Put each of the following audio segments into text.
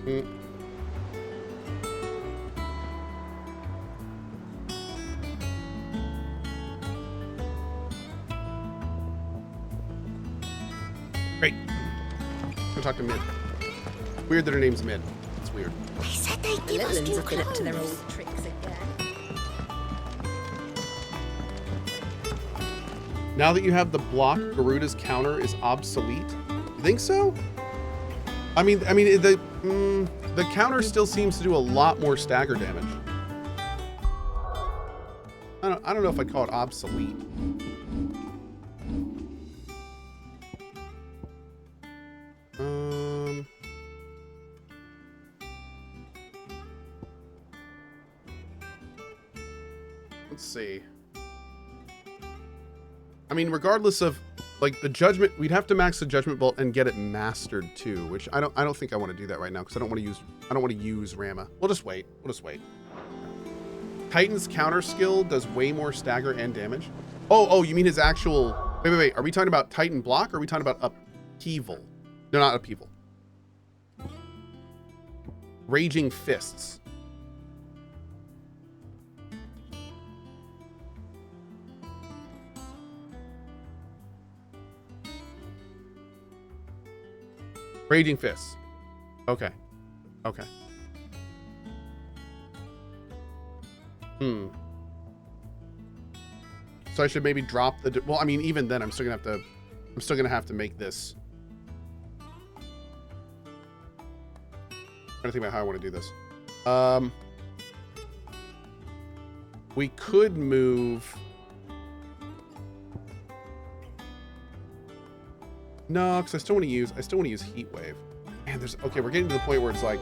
Mm. Great. Go talk to Mid. Weird that her name's Mid. It's weird. They said they'd The give us Litlands new have been up to their clothes. old tricks again. Now that you have the block, Garuda's counter is obsolete. You think so? I mean, the counter still seems to do a lot more stagger damage. I don't know if I'd call it obsolete. Let's see. I mean, regardless of like the judgment, we'd have to max the judgment bolt and get it mastered too, which I don't think I want to do that right now because I don't want to use Rama. We'll just wait. Titan's counter skill does way more stagger and damage. Oh, you mean his actual... Wait. Are we talking about Titan block or are we talking about upheaval? No, not upheaval. Raging Fists. Raging Fists. Okay. So I should maybe drop the... Well, I mean, even then, I'm still gonna have to make this. I'm trying to think about how I want to do this. We could move... No, because I still want to use Heat Wave. Man, okay, we're getting to the point where it's like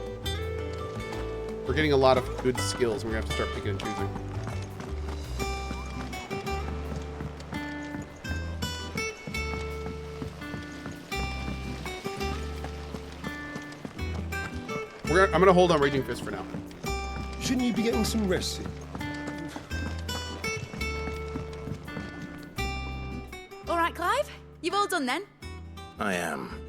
we're getting a lot of good skills. We're gonna have to start picking and choosing. I'm gonna hold on Raging Fist for now. Shouldn't you be getting some rest? All right, Clive. You've all done then. I am.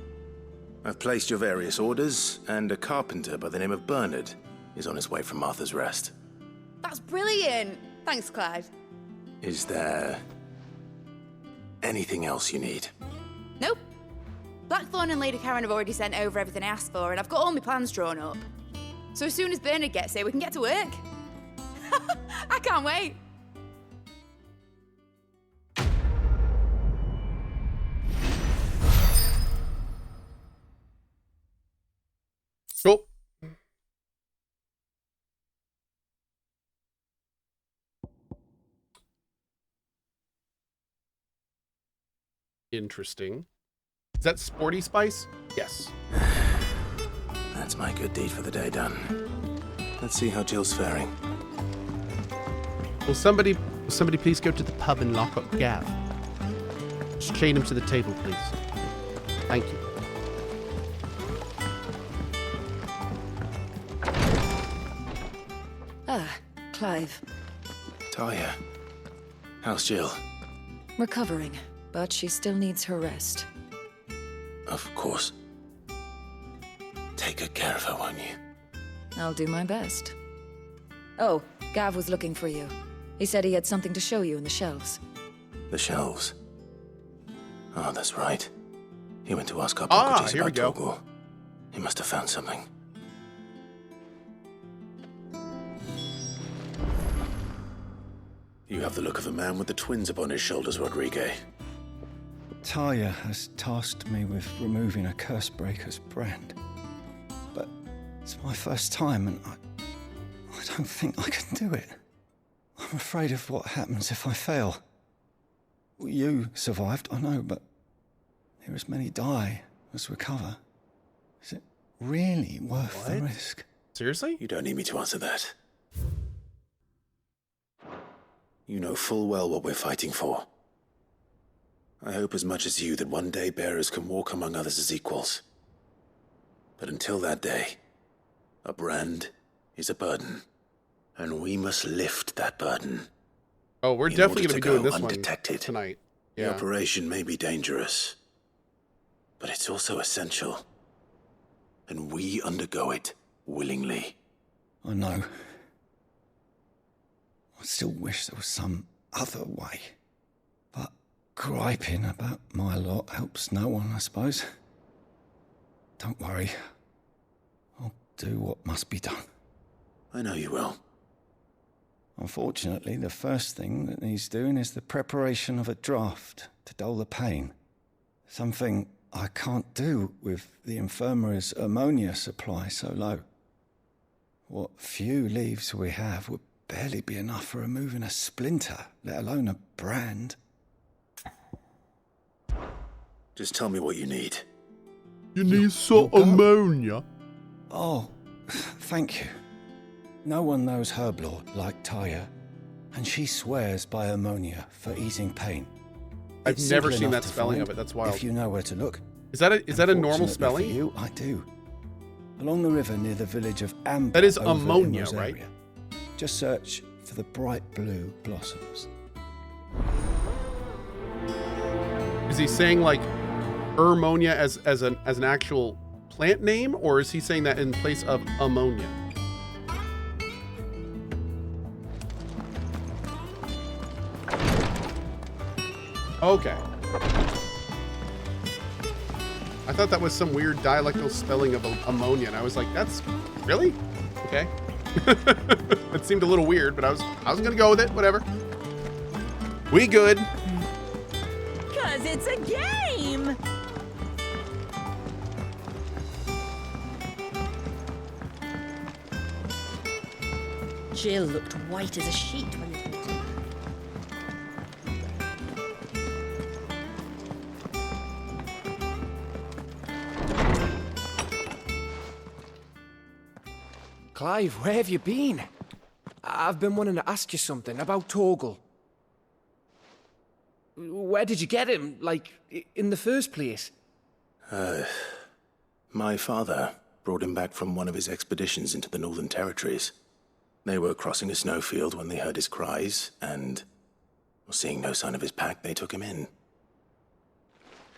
I've placed your various orders, and a carpenter by the name of Bernard is on his way from Martha's Rest. That's brilliant. Thanks, Clive. Is there anything else you need? Nope. Blackthorn and Lady Karen have already sent over everything I asked for, and I've got all my plans drawn up. So as soon as Bernard gets here, we can get to work. I can't wait. Cool. Interesting. Is that Sporty Spice? Yes. That's my good deed for the day done. Let's see how Jill's faring. Will somebody please go to the pub and lock up Gav? Just chain him to the table, please. Thank you. Clive. Talia, how's Jill? Recovering, but she still needs her rest. Of course. Take good care of her, won't you? I'll do my best. Oh, Gav was looking for you. He said he had something to show you in the shelves. The shelves. Oh, that's right. He went to ask our Ah, Hippocrates here we about go. Torgal. He must have found something. You have the look of a man with the twins upon his shoulders, Rodrigue. Talia has tasked me with removing a curse breaker's brand. But it's my first time and I don't think I can do it. I'm afraid of what happens if I fail. You survived, I know, but here as many die as recover. Is it really worth the risk? Seriously? You don't need me to answer that. You know full well what we're fighting for. I hope as much as you that one day bearers can walk among others as equals. But until that day, a brand is a burden, and we must lift that burden. Oh, we're in definitely order going to to be doing go this undetected. one tonight. The Yeah. operation may be dangerous, but it's also essential. And we undergo it willingly. I know. I still wish there was some other way. But griping about my lot helps no one, I suppose. Don't worry. I'll do what must be done. I know you will. Unfortunately, the first thing that needs doing is the preparation of a draft to dull the pain. Something I can't do with the infirmary's ammonia supply so low. What few leaves we have would barely be enough for removing a splinter, let alone a brand. Just tell me what you need. You need some ammonia. Oh, thank you. No one knows Herblord like Taya, and she swears by ammonia for easing pain. I've It's never simple seen enough that to spelling find of it. That's wild. If you know where to look. Is that a normal Unfortunately spelling? For you, I do. Along the river near the village of Amber. That is over in ammonia, right? Rosaria. Just search for the bright blue blossoms. Is he saying like ammonia as an actual plant name, or is he saying that in place of ammonia? Okay. I thought that was some weird dialectal spelling of ammonia, and I was like, that's really? Okay. It seemed a little weird, but I was gonna go with it, whatever. We good. 'Cause it's a game! Jill looked white as a sheet when you talked to her. Clive, where have you been? I've been wanting to ask you something about Torgal. Where did you get him, like, in the first place? My father brought him back from one of his expeditions into the Northern Territories. They were crossing a snowfield when they heard his cries, and, seeing no sign of his pack, they took him in.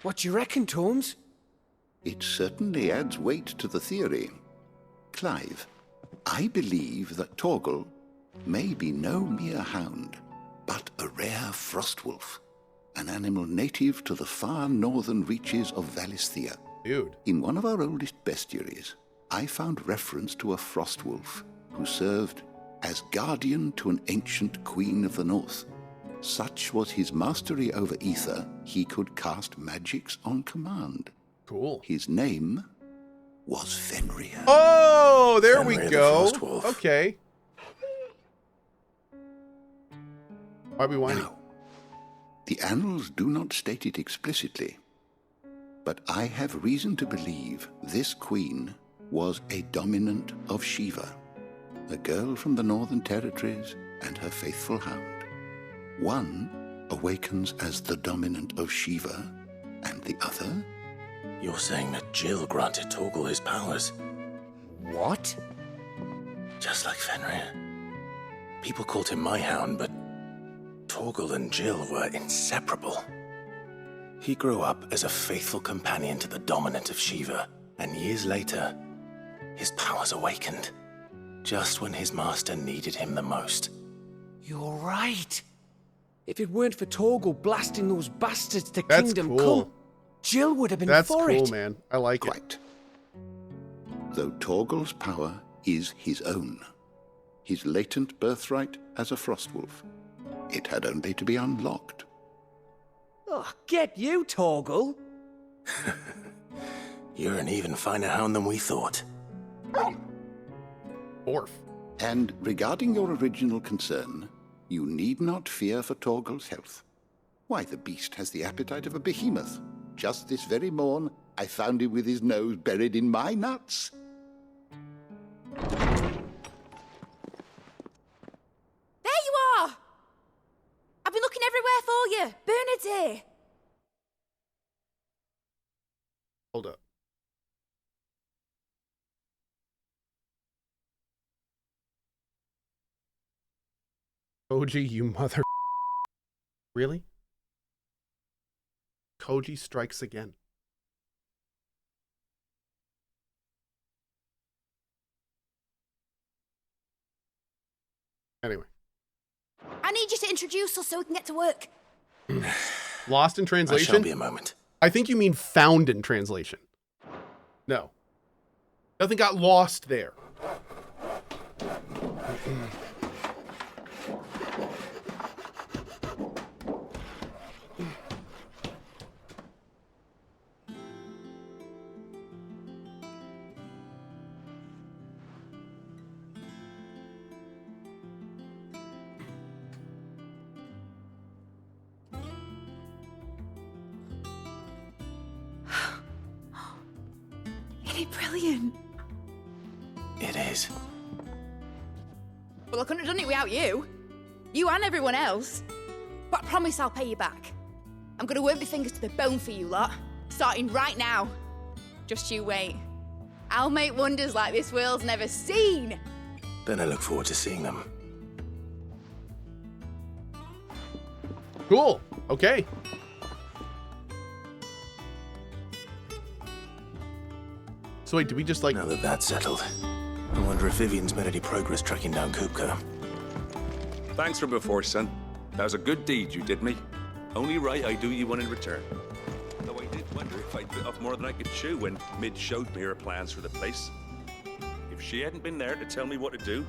What do you reckon, Tomes? It certainly adds weight to the theory. Clive, I believe that Torgal may be no mere hound, but a rare frostwolf, an animal native to the far northern reaches of Valisthea. Dude. In one of our oldest bestiaries, I found reference to a frostwolf who served as guardian to an ancient queen of the north. Such was his mastery over ether, he could cast magics on command. Cool. His name was Fenrir. Oh, there we Fenrir the go. Frostwolf. Okay. Why are we whining? Now, the annals do not state it explicitly, but I have reason to believe this queen was a dominant of Shiva, a girl from the Northern Territories and her faithful hound. One awakens as the dominant of Shiva, and the other? You're saying that Jill granted Torgal his powers, What? just like Fenrir. People called him my hound, but Torgal and Jill were inseparable. He grew up as a faithful companion to the dominant of Shiva, and years later, his powers awakened, just when his master needed him the most. You're right. If it weren't for Torgal blasting those bastards to That's Kingdom cool. Come, Jill would have been That's for cool, it. man. I like it. Quite. Though Torgal's power is his own, his latent birthright as a frostwolf, it had only to be unlocked. Oh, get you, Torgal. You're an even finer hound than we thought. Orf. And regarding your original concern, you need not fear for Torgal's health. Why, the beast has the appetite of a behemoth. Just this very morn, I found him with his nose buried in my nuts. There you are! I've been looking everywhere for you. Bernard's here. Hold up. Koji, you mother. Really? Koji strikes again. Anyway. I need you to introduce us so we can get to work. Lost in I translation? shall be a moment. I think you mean found in translation. No. Nothing got lost there. Isn't it brilliant? It is. Well, I couldn't have done it without you. You and everyone else. But I promise I'll pay you back. I'm gonna work my fingers to the bone for you lot, starting right now. Just you wait. I'll make wonders like this world's never seen. Then I look forward to seeing them. Cool. Okay. So wait, did we just like... Now that that's settled, I wonder if Vivian's made any progress tracking down Cohh. Thanks for before, son. That was a good deed you did me. Only right I do you one in return. Though I did wonder if I'd bit off more than I could chew when Mid showed me her plans for the place. If she hadn't been there to tell me what to do,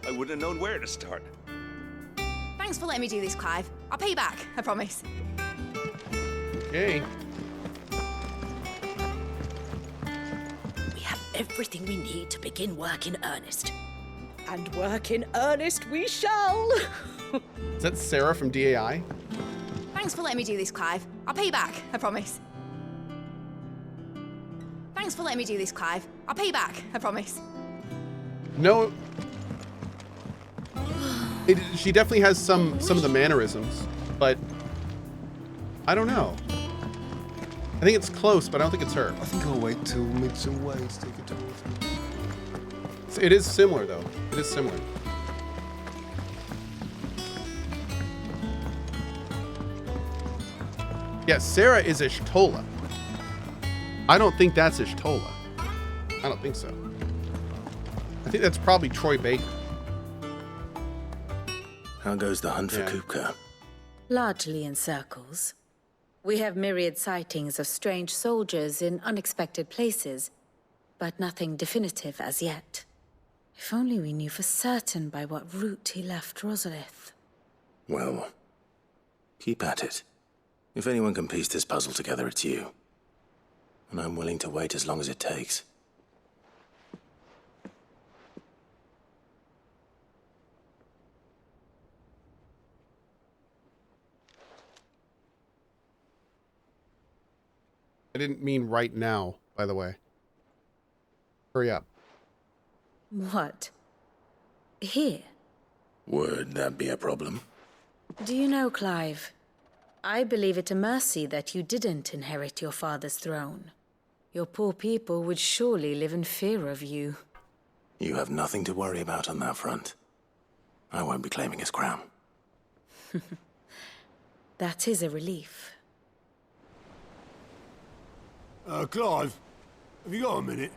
I wouldn't have known where to start. Thanks for letting me do this, Clive. I'll pay you back, I promise. Okay. We have everything we need to begin work in earnest. And work in earnest we shall. Is that Sarah from DAI? Thanks for letting me do this, Clive. I'll pay you back, I promise. Thanks for letting me do this, Clive. I'll pay you back, I promise. No. She definitely has some of the mannerisms, but I don't know. I think it's close, but I don't think it's her. I think I'll wait till Mid's away to take a tour with me. It is similar, though. It is similar. Yeah, Sarah is Ishtola. I don't think that's Ishtola. I don't think so. I think that's probably Troy Baker. How goes the hunt for Yeah. Cohh? Largely in circles. We have myriad sightings of strange soldiers in unexpected places, but nothing definitive as yet. If only we knew for certain by what route he left Rosalith. Well, keep at it. If anyone can piece this puzzle together, it's you. And I'm willing to wait as long as it takes. I didn't mean right now, by the way. Hurry up. What? Here? Would that be a problem? Do you know, Clive? I believe it a mercy that you didn't inherit your father's throne. Your poor people would surely live in fear of you. You have nothing to worry about on that front. I won't be claiming his crown. That is a relief. Clive, have you got a minute?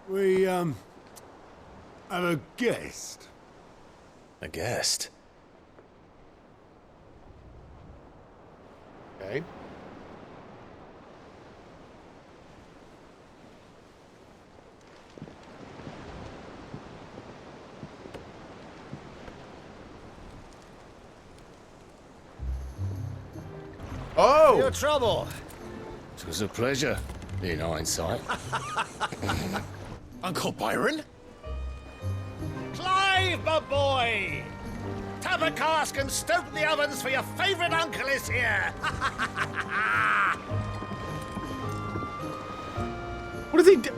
We, have a guest. A guest? Okay. Oh! Your trouble. It was a pleasure, in hindsight. Uncle Byron? Clive, my boy! Tap a cask and stoke the ovens for your favourite uncle is here! What is he do?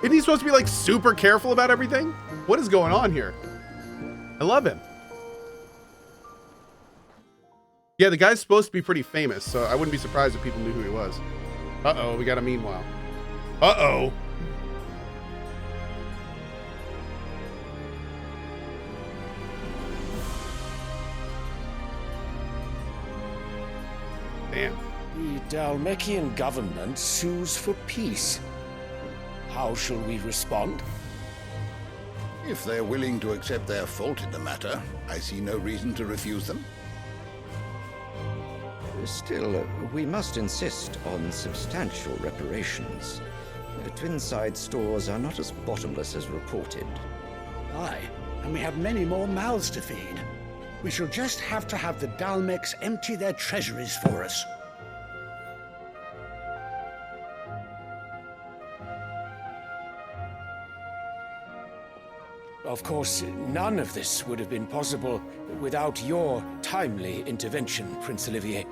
Isn't he supposed to be like super careful about everything? What is going on here? I love him. Yeah, the guy's supposed to be pretty famous, so I wouldn't be surprised if people knew who he was. Uh-oh, we got a meanwhile. Uh-oh. Damn. The Dalmekian government sues for peace. How shall we respond? If they're willing to accept their fault in the matter, I see no reason to refuse them. Still, we must insist on substantial reparations. Twinside stores are not as bottomless as reported. Aye, and we have many more mouths to feed. We shall just have to have the Dalmecs empty their treasuries for us. Of course, none of this would have been possible without your timely intervention, Prince Olivier.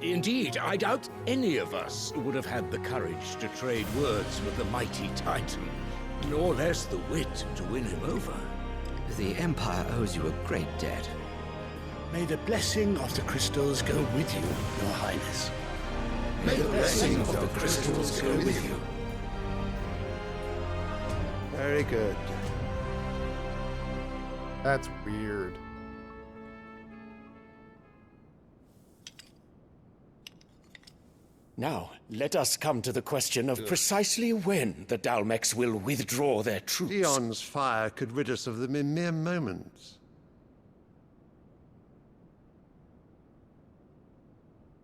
Indeed, I doubt any of us would have had the courage to trade words with the mighty Titan, nor less the wit to win him over. The Empire owes you a great debt. May the blessing of the crystals go with you, Your Highness. May the blessing of the crystals go with you. Very good. That's weird. Now, let us come to the question of precisely when the Dalmecs will withdraw their troops. Dion's fire could rid us of them in mere moments.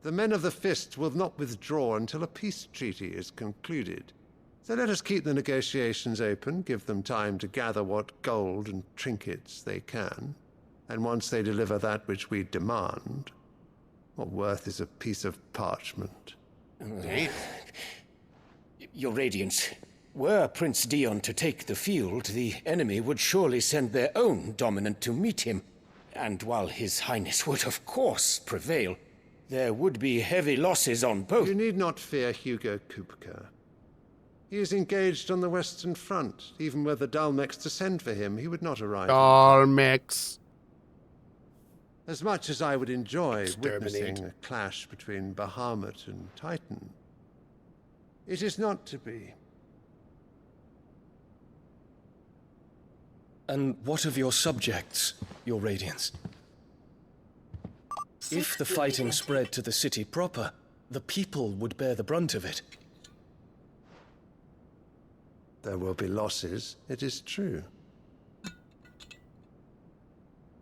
The men of the Fist will not withdraw until a peace treaty is concluded. So let us keep the negotiations open, give them time to gather what gold and trinkets they can, and once they deliver that which we demand, what worth is a piece of parchment? Your Radiance, were Prince Dion to take the field, the enemy would surely send their own dominant to meet him. And while His Highness would of course prevail, there would be heavy losses on both. You need not fear Hugo Kupka. He is engaged on the Western Front. Even were the Dalmecs to send for him, he would not arrive. Dalmecs. As much as I would enjoy witnessing a clash between Bahamut and Titan, it is not to be. And what of your subjects, Your Radiance? If the fighting spread to the city proper, the people would bear the brunt of it. There will be losses, it is true.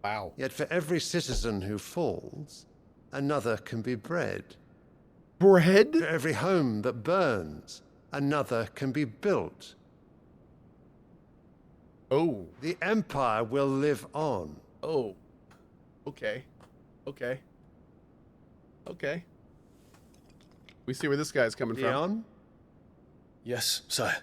Wow. Yet for every citizen who falls, another can be bred. Bred? For every home that burns, another can be built. Oh. The Empire will live on. Oh. Okay. Okay. Okay. We see where this guy's coming from. Dion? Yes, sire.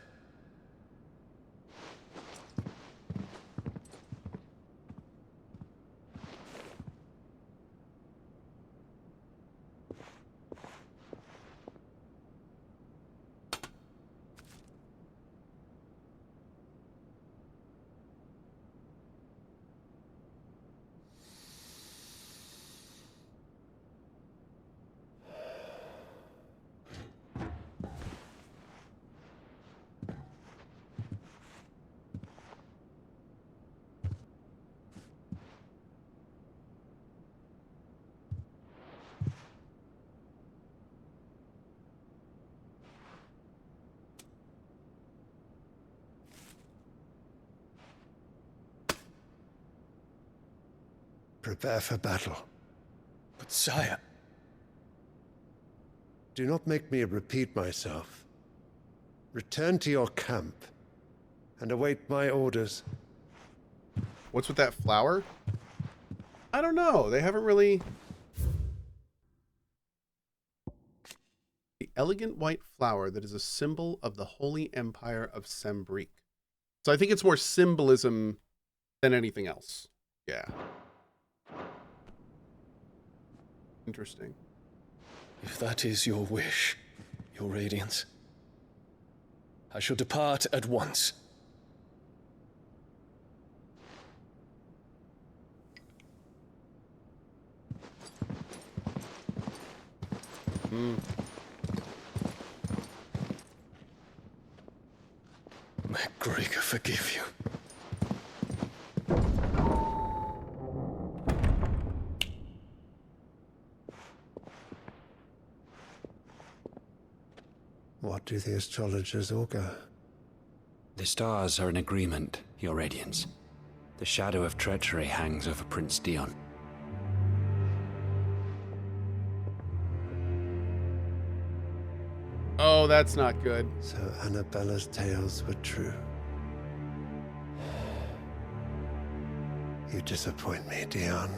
Prepare for battle. But sire... Do not make me repeat myself. Return to your camp and await my orders. What's with that flower? I don't know. They haven't really... The elegant white flower that is a symbol of the Holy Empire of Sanbreque. So I think it's more symbolism than anything else. Yeah. Interesting. If that is your wish, Your Radiance, I shall depart at once. May Gregor forgive you. What do the astrologers augur? The stars are in agreement, Your Radiance. The shadow of treachery hangs over Prince Dion. Oh, that's not good. So Annabella's tales were true. You disappoint me, Dion.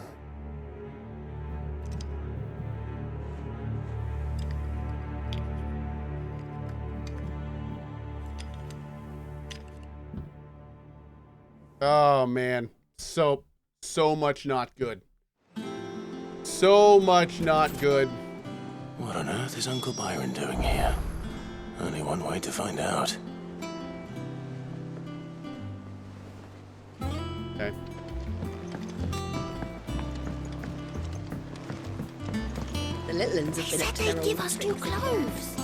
Oh, man. So much not good. So much not good. What on earth is Uncle Byron doing here? Only one way to find out. Okay. The little ones have been up to their Give own us new tricks. clothes.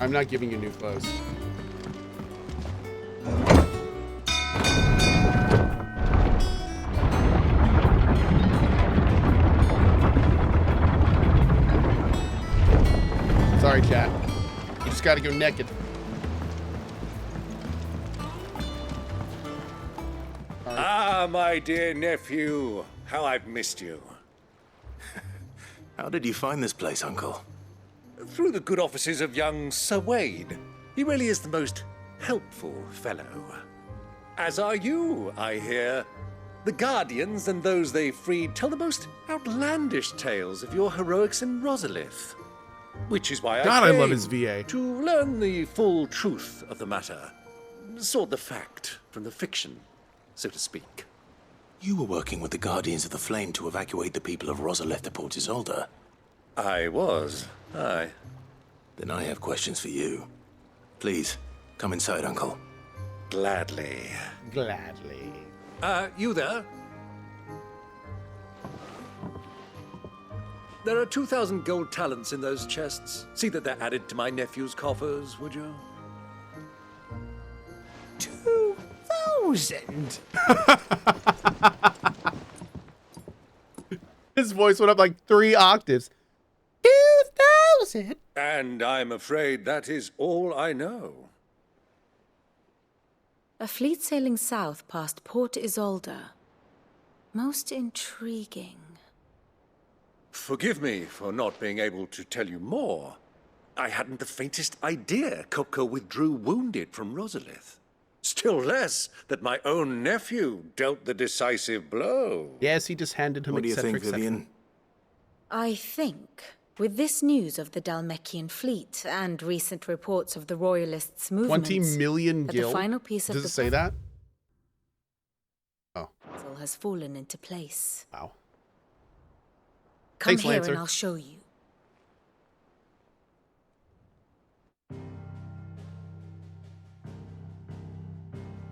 I'm not giving you new clothes. Sorry, chat. You just gotta go naked. Ah, my dear nephew. How I've missed you. How did you find this place, Uncle? Through the good offices of young Sir Wade. He really is the most helpful fellow. As are you, I hear. The Guardians and those they freed tell the most outlandish tales of your heroics in Rosalith. Which is why God, I I came love his VA. to learn the full truth of the matter. Sort the fact from the fiction, so to speak. You were working with the Guardians of the Flame to evacuate the people of Rosalith to Port Isolde. I was, aye. Then I have questions for you. Please, come inside, Uncle. Gladly. Gladly. You there? There are 2,000 gold talents in those chests. See that they're added to my nephew's coffers, would you? 2,000? His voice went up like 3 octaves. 2,000? And I'm afraid that is all I know. A fleet sailing south past Port Isolde. Most intriguing. Forgive me for not being able to tell you more. I hadn't the faintest idea Cohh withdrew wounded from Rosalith. Still less that my own nephew dealt the decisive blow. Yes, he just handed him What do you think, eccentric Vivian? section. I think, with this news of the Dhalmekian fleet and recent reports of the Royalists' movements, 20 million that gil? the final piece of Does the it say that? Oh. puzzle has fallen into place. Wow. Come Thanks, here Lancer. and I'll show you.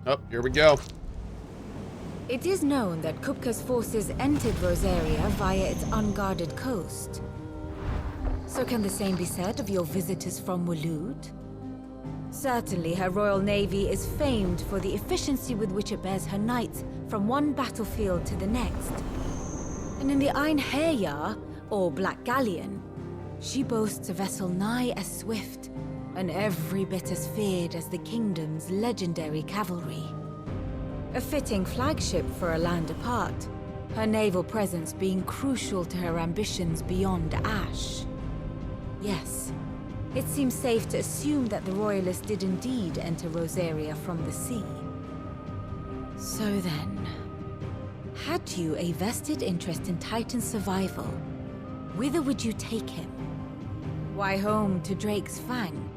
Oh, here we go. It is known that Kupka's forces entered Rosaria via its unguarded coast. So can the same be said of your visitors from Waloed? Certainly, her royal navy is famed for the efficiency with which it bears her knights from one battlefield to the next. And in the Einherjar, or Black Galleon, she boasts a vessel nigh as swift and every bit as feared as the kingdom's legendary cavalry. A fitting flagship for a land apart, her naval presence being crucial to her ambitions beyond Ash. Yes, it seems safe to assume that the Royalists did indeed enter Rosaria from the sea. So then, had you a vested interest in Titan's survival, whither would you take him? Why, home to Drake's Fang,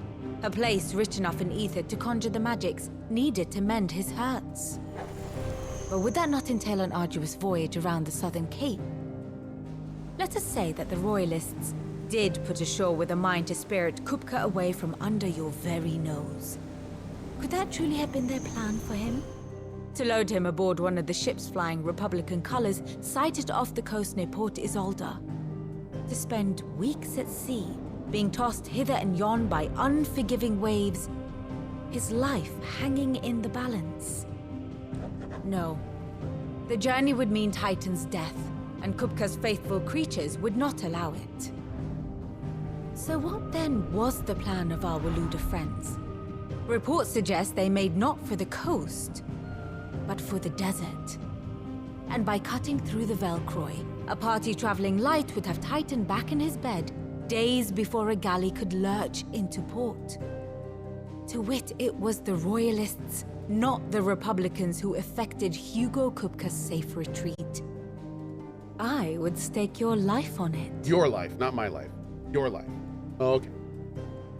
a place rich enough in ether to conjure the magics needed to mend his hurts. But would that not entail an arduous voyage around the southern cape? Let us say that the Royalists did put ashore with a mind to spirit Kupka away from under your very nose. Could that truly have been their plan for him? To load him aboard one of the ships flying Republican colors sighted off the coast near Port Isolde. To spend weeks at sea, being tossed hither and yon by unforgiving waves, his life hanging in the balance. No. The journey would mean Titan's death, and Kupka's faithful creatures would not allow it. So what then was the plan of our Waluda friends? Reports suggest they made not for the coast, but for the desert. And by cutting through the Velcroy, a party traveling light would have tightened back in his bed days before a galley could lurch into port. To wit, it was the Royalists, not the Republicans, who effected Hugo Kupka's safe retreat. I would stake your life on it. Your life, not my life. Your life. Okay.